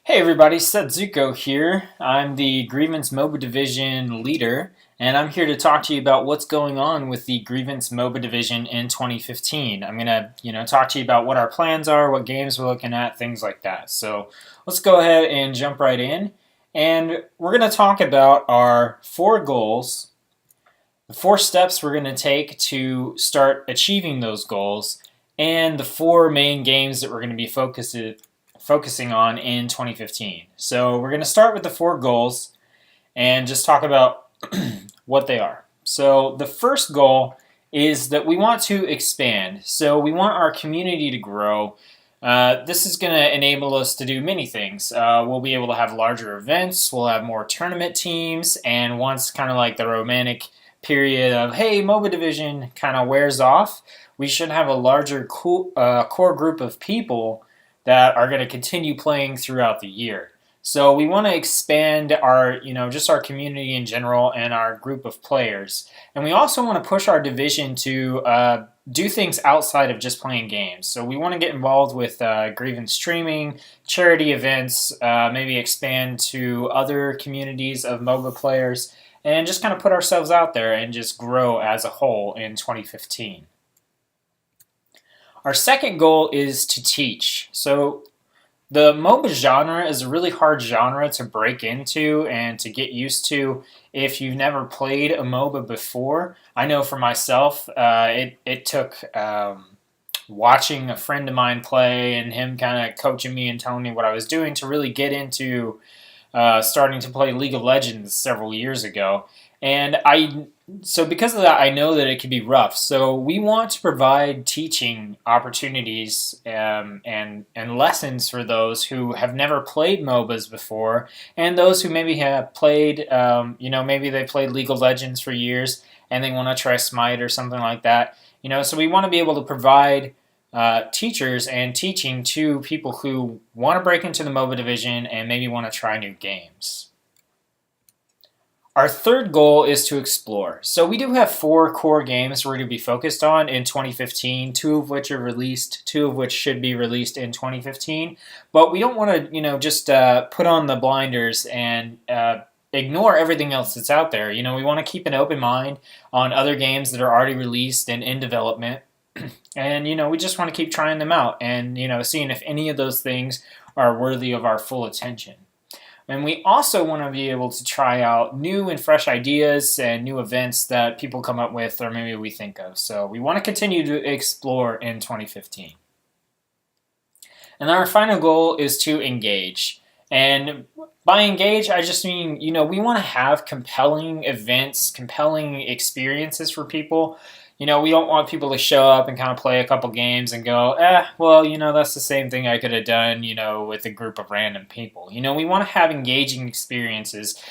Hey everybody, Setsuko here. I'm the Grievance MOBA Division leader, and I'm here to talk to you about what's going on with the Grievance MOBA Division in 2015. I'm gonna, talk to you about what our plans are, what games we're looking at, things like that. So let's go ahead and jump right in, and we're gonna talk about our 4 goals, the 4 steps we're gonna take to start achieving those goals, and the 4 main games that we're gonna be focusing on in 2015. So we're going to start with the 4 goals and just talk about what they are. So the first goal is that we want to expand. So we want our community to grow. This is going to enable us to do many things. We'll be able to have larger events. We'll have more tournament teams. And once kind of like the romantic period of, hey, MOBA Division kind of wears off, we should have a larger core group of people that are going to continue playing throughout the year. So we want to expand our, just our community in general and our group of players. And we also want to push our division to do things outside of just playing games. So we want to get involved with Grievance streaming, charity events, maybe expand to other communities of MOBA players, and just kind of put ourselves out there and just grow as a whole in 2015. Our second goal is to teach. So the MOBA genre is a really hard genre to break into and to get used to if you've never played a MOBA before. I know for myself, it took watching a friend of mine play and him kind of coaching me and telling me what I was doing to really get into starting to play League of Legends several years ago. And so because of that, I know that it can be rough. So we want to provide teaching opportunities and lessons for those who have never played MOBAs before, and those who maybe have played, maybe they played League of Legends for years and they want to try Smite or something like that. So we want to be able to provide teachers and teaching to people who want to break into the MOBA division and maybe want to try new games. Our third goal is to explore. So we do have 4 core games we're going to be focused on in 2015, 2 of which are released, 2 of which should be released in 2015. But we don't want to, just put on the blinders and ignore everything else that's out there. We want to keep an open mind on other games that are already released and in development. And, we just want to keep trying them out and, seeing if any of those things are worthy of our full attention. And we also want to be able to try out new and fresh ideas and new events that people come up with or maybe we think of. So we want to continue to explore in 2015. And our final goal is to engage. And by engage, I just mean, we want to have compelling events, compelling experiences for people. We don't want people to show up and kind of play a couple games and go, that's the same thing I could have done, with a group of random people. We want to have engaging experiences,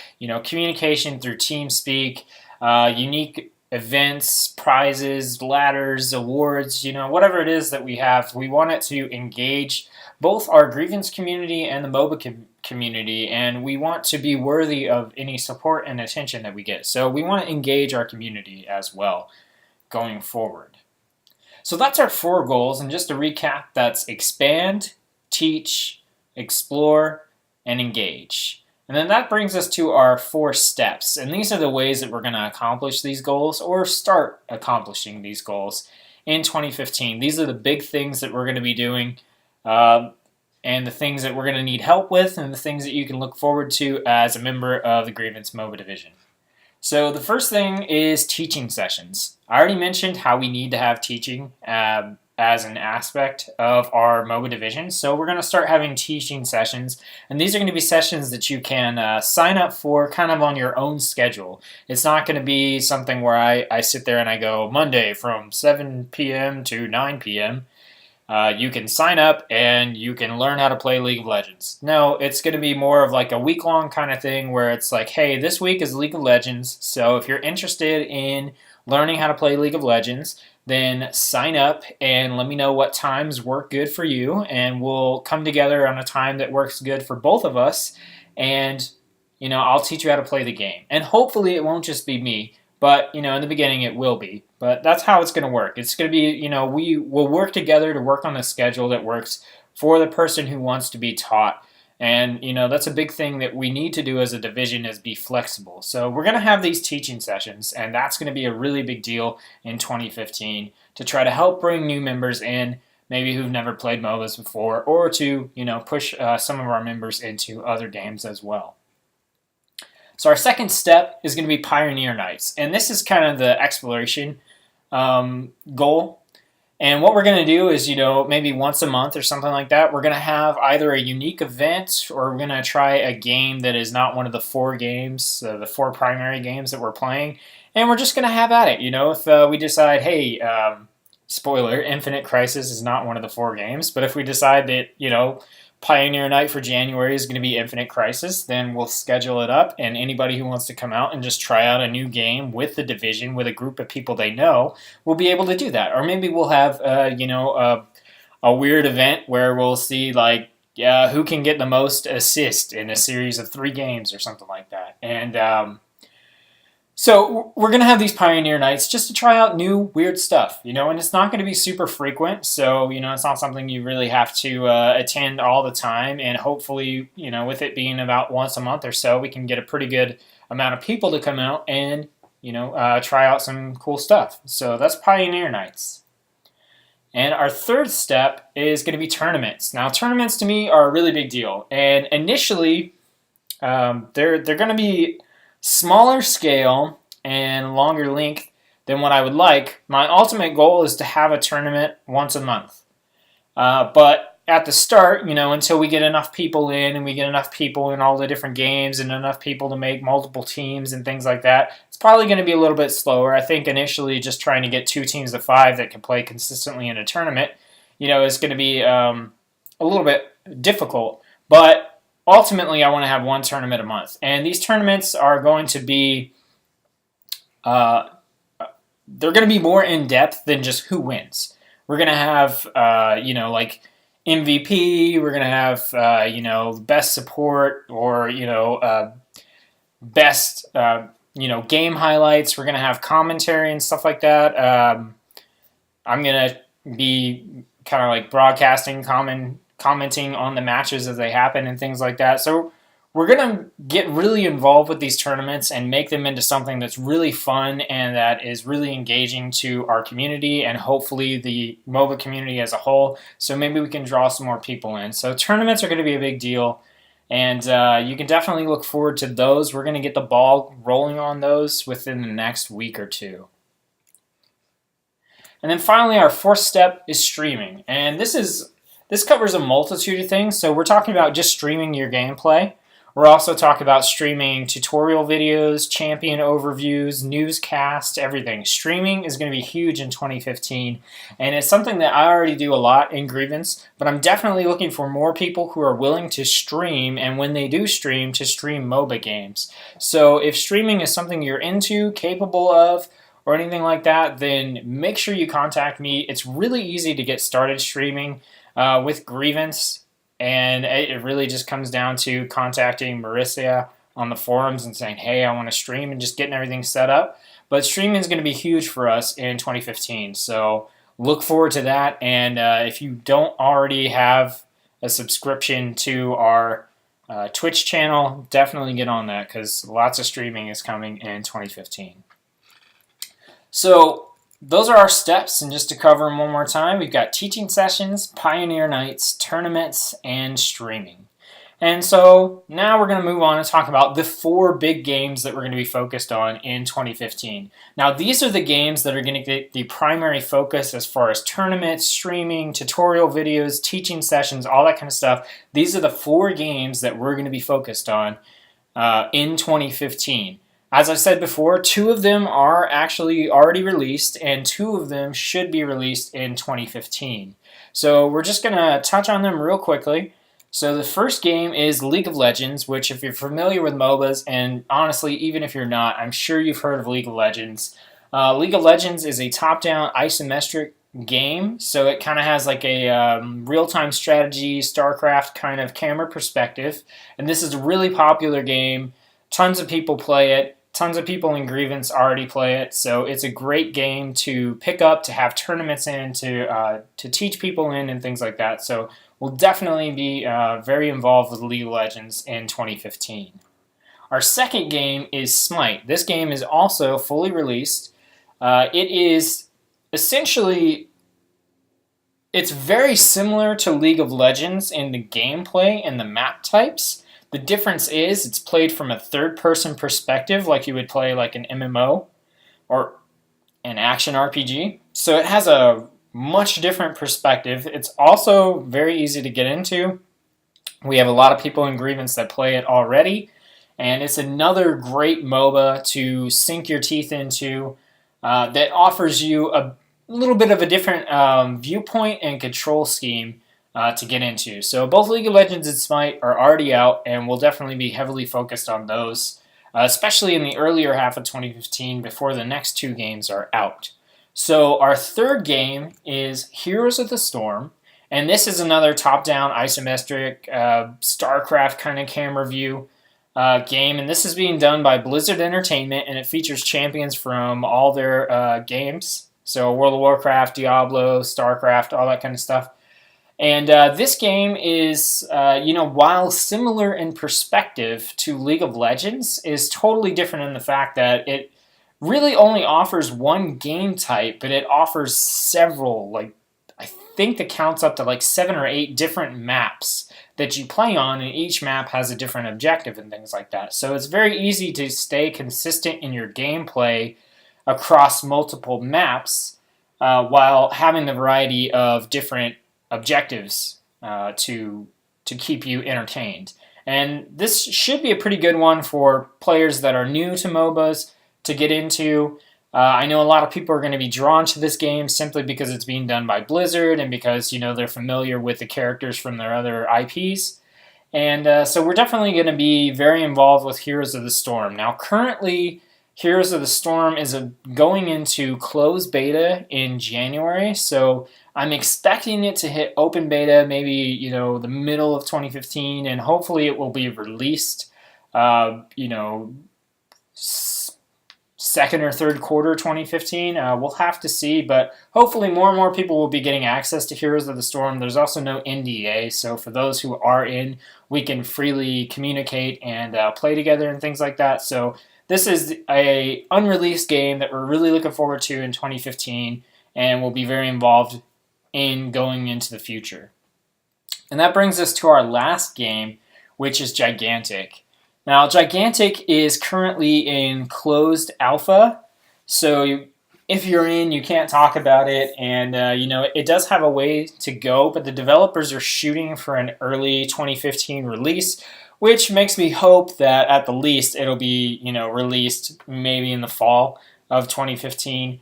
communication through TeamSpeak, unique events, prizes, ladders, awards, whatever it is that we have. We want it to engage both our Grievance community and the MOBA community, and we want to be worthy of any support and attention that we get. So we want to engage our community as well going forward. So that's our 4 goals, and just to recap, that's expand, teach, explore, and engage. And then that brings us to our 4 steps, and these are the ways that we're going to accomplish these goals or start accomplishing these goals in 2015. These are the big things that we're going to be doing and the things that we're going to need help with and the things that you can look forward to as a member of the Grievance MOBA Division. So the first thing is teaching sessions. I already mentioned how we need to have teaching as an aspect of our MOBA division. So we're going to start having teaching sessions. And these are going to be sessions that you can sign up for kind of on your own schedule. It's not going to be something where I sit there and I go Monday from 7 p.m. to 9 p.m. You can sign up and you can learn how to play League of Legends. No, it's going to be more of like a week-long kind of thing where it's like, hey, this week is League of Legends, so if you're interested in learning how to play League of Legends, then sign up and let me know what times work good for you, and we'll come together on a time that works good for both of us, and I'll teach you how to play the game. And hopefully it won't just be me. But, in the beginning it will be. But that's how it's going to work. It's going to be, we will work together to work on a schedule that works for the person who wants to be taught And, that's a big thing that we need to do as a division is be flexible. So we're going to have these teaching sessions, and that's going to be a really big deal in 2015 to try to help bring new members in, maybe who've never played MOBAs before, or to, push some of our members into other games as well. So our second step is going to be Pioneer Nights, and this is kind of the exploration goal. And what we're going to do is, maybe once a month or something like that, we're going to have either a unique event or we're going to try a game that is not one of the 4 games, the 4 primary games that we're playing. And we're just going to have at it. If we decide, hey, spoiler, Infinite Crisis is not one of the 4 games. But if we decide that, Pioneer Night for January is going to be Infinite Crisis, then we'll schedule it up, and anybody who wants to come out and just try out a new game with the division, with a group of people they know, will be able to do that. Or maybe we'll have, a weird event where we'll see, who can get the most assist in a series of 3 games or something like that. And so we're going to have these Pioneer Nights just to try out new weird stuff, and it's not going to be super frequent, so, it's not something you really have to attend all the time, and hopefully, with it being about once a month or so, we can get a pretty good amount of people to come out and, try out some cool stuff. So that's Pioneer Nights. And our third step is going to be tournaments. Now, tournaments to me are a really big deal, and initially, they're going to be smaller scale and longer length than what I would like. My ultimate goal is to have a tournament once a month. But at the start, until we get enough people in and we get enough people in all the different games and enough people to make multiple teams and things like that, it's probably going to be a little bit slower. I think initially just trying to get 2 teams of 5 that can play consistently in a tournament, is going to be a little bit difficult. But ultimately, I want to have 1 tournament a month. And these tournaments are going to be, they're going to be more in-depth than just who wins. We're going to have, MVP, we're going to have, best support or, best, game highlights. We're going to have commentary and stuff like that. I'm going to be kind of like broadcasting commenting on the matches as they happen and things like that. So we're going to get really involved with these tournaments and make them into something that's really fun and that is really engaging to our community and hopefully the MOBA community as a whole. So maybe we can draw some more people in. So tournaments are going to be a big deal, and you can definitely look forward to those. We're going to get the ball rolling on those within the next week or 2. And then finally, our 4th step is streaming. And this covers a multitude of things. So we're talking about just streaming your gameplay. We're also talking about streaming tutorial videos, champion overviews, newscasts, everything. Streaming is going to be huge in 2015, and it's something that I already do a lot in Grievance, but I'm definitely looking for more people who are willing to stream, and when they do stream, to stream MOBA games. So if streaming is something you're into, capable of, or anything like that, then make sure you contact me. It's really easy to get started streaming with Grievance. And it really just comes down to contacting Marissa on the forums and saying, hey, I want to stream, and just getting everything set up. But streaming is going to be huge for us in 2015. So look forward to that. And if you don't already have a subscription to our Twitch channel, definitely get on that because lots of streaming is coming in 2015. So those are our steps, and just to cover them one more time, we've got teaching sessions, Pioneer Nights, tournaments, and streaming. And so now we're going to move on and talk about the 4 big games that we're going to be focused on in 2015. Now these are the games that are going to get the primary focus as far as tournaments, streaming, tutorial videos, teaching sessions, all that kind of stuff. These are the 4 games that we're going to be focused on in 2015. As I said before, 2 of them are actually already released, and 2 of them should be released in 2015. So we're just going to touch on them real quickly. So the first game is League of Legends, which if you're familiar with MOBAs, and honestly, even if you're not, I'm sure you've heard of League of Legends. League of Legends is a top-down isometric game, so it kind of has like a real-time strategy, StarCraft kind of camera perspective, and this is a really popular game. Tons of people play it. Tons of people in Grievance already play it, so it's a great game to pick up, to have tournaments in, to teach people in, and things like that. So will definitely be very involved with League of Legends in 2015. Our second game is Smite. This game is also fully released. It is essentially, it's very similar to League of Legends in the gameplay and the map types. The difference is it's played from a third-person perspective, like you would play like an MMO or an action RPG. So it has a much different perspective. It's also very easy to get into. We have a lot of people in Grievance that play it already, and it's another great MOBA to sink your teeth into that offers you a little bit of a different viewpoint and control scheme to get into. So both League of Legends and Smite are already out, and we'll definitely be heavily focused on those, especially in the earlier half of 2015 before the next two games are out. So our third game is Heroes of the Storm, and this is another top-down isometric StarCraft kind of camera view game, and this is being done by Blizzard Entertainment, and it features champions from all their games. So World of Warcraft, Diablo, StarCraft, all that kind of stuff. And this game is, while similar in perspective to League of Legends, is totally different in the fact that it really only offers one game type, but it offers several, I think the count's up to like 7 or 8 different maps that you play on, and each map has a different objective and things like that. So it's very easy to stay consistent in your gameplay across multiple maps while having the variety of different objectives to keep you entertained. And this should be a pretty good one for players that are new to MOBAs to get into. I know a lot of people are going to be drawn to this game simply because it's being done by Blizzard and because they're familiar with the characters from their other IPs. And so we're definitely going to be very involved with Heroes of the Storm. Now currently, Heroes of the Storm is going into closed beta in January, so I'm expecting it to hit open beta maybe the middle of 2015, and hopefully it will be released second or third quarter 2015. We'll have to see, but hopefully more and more people will be getting access to Heroes of the Storm. There's also no NDA, so for those who are in, we can freely communicate and play together and things like that. So this is a unreleased game that we're really looking forward to in 2015, and we'll be very involved in going into the future. And that brings us to our last game, which is Gigantic. Now, Gigantic is currently in closed alpha, so if you're in, you can't talk about it, and it does have a way to go, but the developers are shooting for an early 2015 release, which makes me hope that at the least it'll be released maybe in the fall of 2015.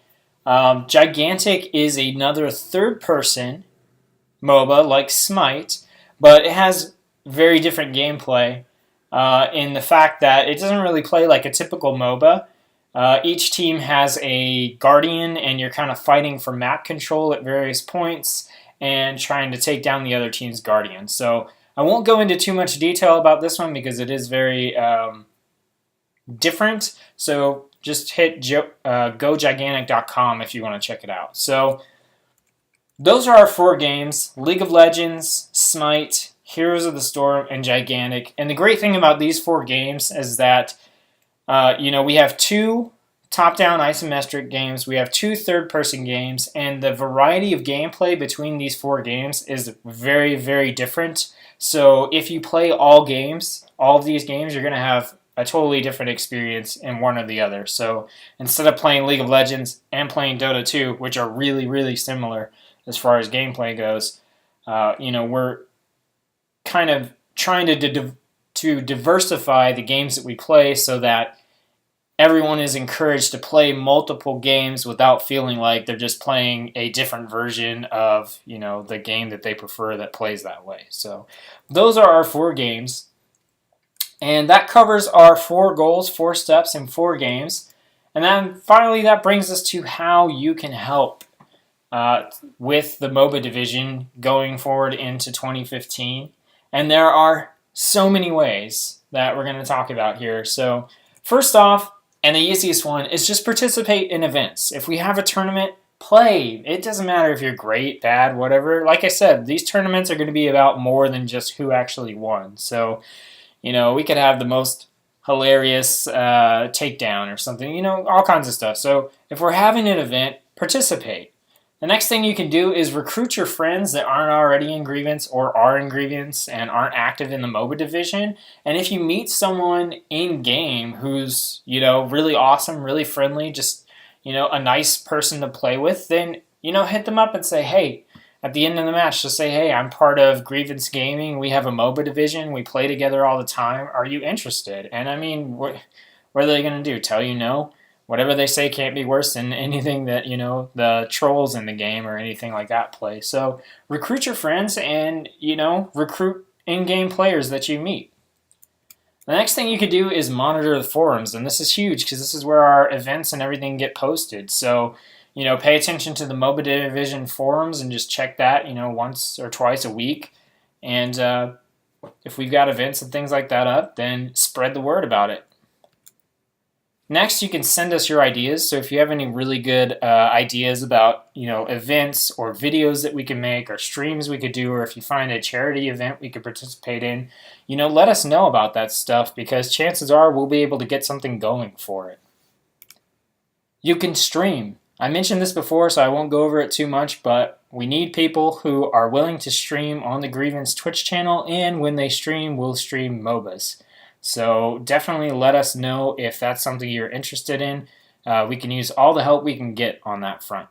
Gigantic is another third-person MOBA like Smite, but it has very different gameplay in the fact that it doesn't really play like a typical MOBA. Each team has a guardian, and you're kind of fighting for map control at various points and trying to take down the other team's guardian. So I won't go into too much detail about this one because it is very different. So just hit gogigantic.com if you want to check it out. So those are our 4 games: League of Legends, Smite, Heroes of the Storm, and Gigantic. And the great thing about these 4 games is that we have 2 top-down isometric games, we have 2 third-person games, and the variety of gameplay between these 4 games is very, very different. So if you play all of these games, you're going to have a totally different experience in one or the other. So instead of playing League of Legends and playing Dota 2, which are really, really similar as far as gameplay goes, we're kind of trying to diversify the games that we play so that everyone is encouraged to play multiple games without feeling like they're just playing a different version of the game that they prefer that plays that way. So those are our 4 games, and that covers our 4 goals, 4 steps, and 4 games. And then finally, that brings us to how you can help with the MOBA division going forward into 2015. And there are so many ways that we're going to talk about here. So first off, and the easiest one, is just participate in events. If we have a tournament, play. It doesn't matter if you're great, bad, whatever. Like I said, these tournaments are going to be about more than just who actually won. So, we could have the most hilarious takedown or something, all kinds of stuff. So if we're having an event, participate. The next thing you can do is recruit your friends that aren't already in Grievance or are in Grievance and aren't active in the MOBA division. And if you meet someone in game who's, really awesome, really friendly, just, a nice person to play with, then, hit them up and say, hey, at the end of the match, just say, hey, I'm part of Grievance Gaming. We have a MOBA division. We play together all the time. Are you interested? And I mean, what are they going to do? Tell you no? Whatever they say can't be worse than anything that, the trolls in the game or anything like that play. So recruit your friends and, recruit in-game players that you meet. The next thing you could do is monitor the forums. And this is huge because this is where our events and everything get posted. So, pay attention to the MOBA Division forums and just check that, once or twice a week. And if we've got events and things like that up, then spread the word about it. Next, you can send us your ideas. So if you have any really good ideas about, events or videos that we can make or streams we could do, or if you find a charity event we could participate in, let us know about that stuff because chances are we'll be able to get something going for it. You can stream. I mentioned this before, so I won't go over it too much, but we need people who are willing to stream on the Grievance Twitch channel, and when they stream, we'll stream MOBAs. So definitely let us know if that's something you're interested in. We can use all the help we can get on that front.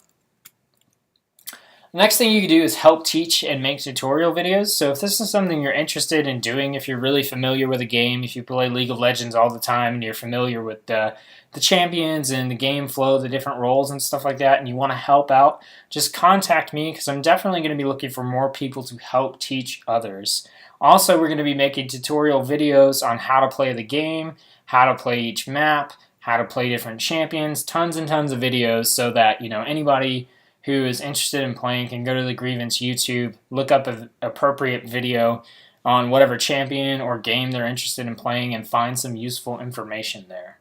The next thing you can do is help teach and make tutorial videos. So if this is something you're interested in doing, if you're really familiar with a game, if you play League of Legends all the time and you're familiar with the champions and the game flow, the different roles and stuff like that, and you want to help out, just contact me because I'm definitely going to be looking for more people to help teach others. Also, we're going to be making tutorial videos on how to play the game, how to play each map, how to play different champions, tons and tons of videos so that, anybody who is interested in playing can go to the Grievance YouTube, look up an appropriate video on whatever champion or game they're interested in playing and find some useful information there.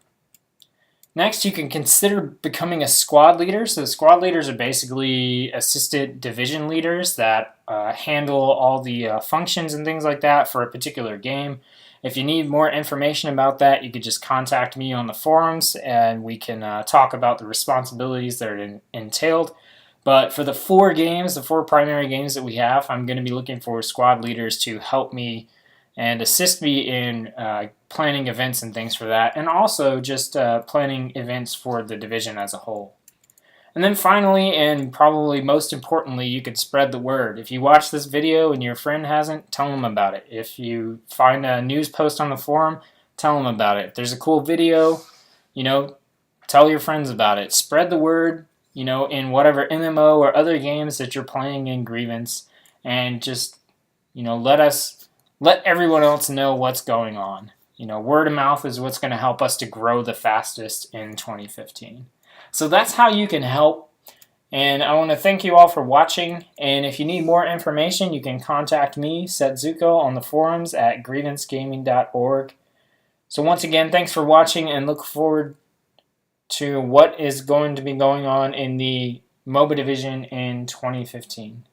Next, you can consider becoming a squad leader. So squad leaders are basically assistant division leaders that handle all the functions and things like that for a particular game. If you need more information about that, you could just contact me on the forums and we can talk about the responsibilities that are entailed. But for the four primary games that we have, I'm going to be looking for squad leaders to help me and assist me in planning events and things for that, and also just planning events for the division as a whole. And then finally, and probably most importantly, you can spread the word. If you watch this video and your friend hasn't, tell them about it. If you find a news post on the forum, tell them about it. If there's a cool video, tell your friends about it. Spread the word, in whatever MMO or other games that you're playing in Grievance, and just, let everyone else know what's going on. Word of mouth is what's going to help us to grow the fastest in 2015. So that's how you can help. And I want to thank you all for watching. And if you need more information, you can contact me, Setsuko, on the forums at grievancegaming.org. So once again, thanks for watching and look forward to what is going to be going on in the MOBA division in 2015.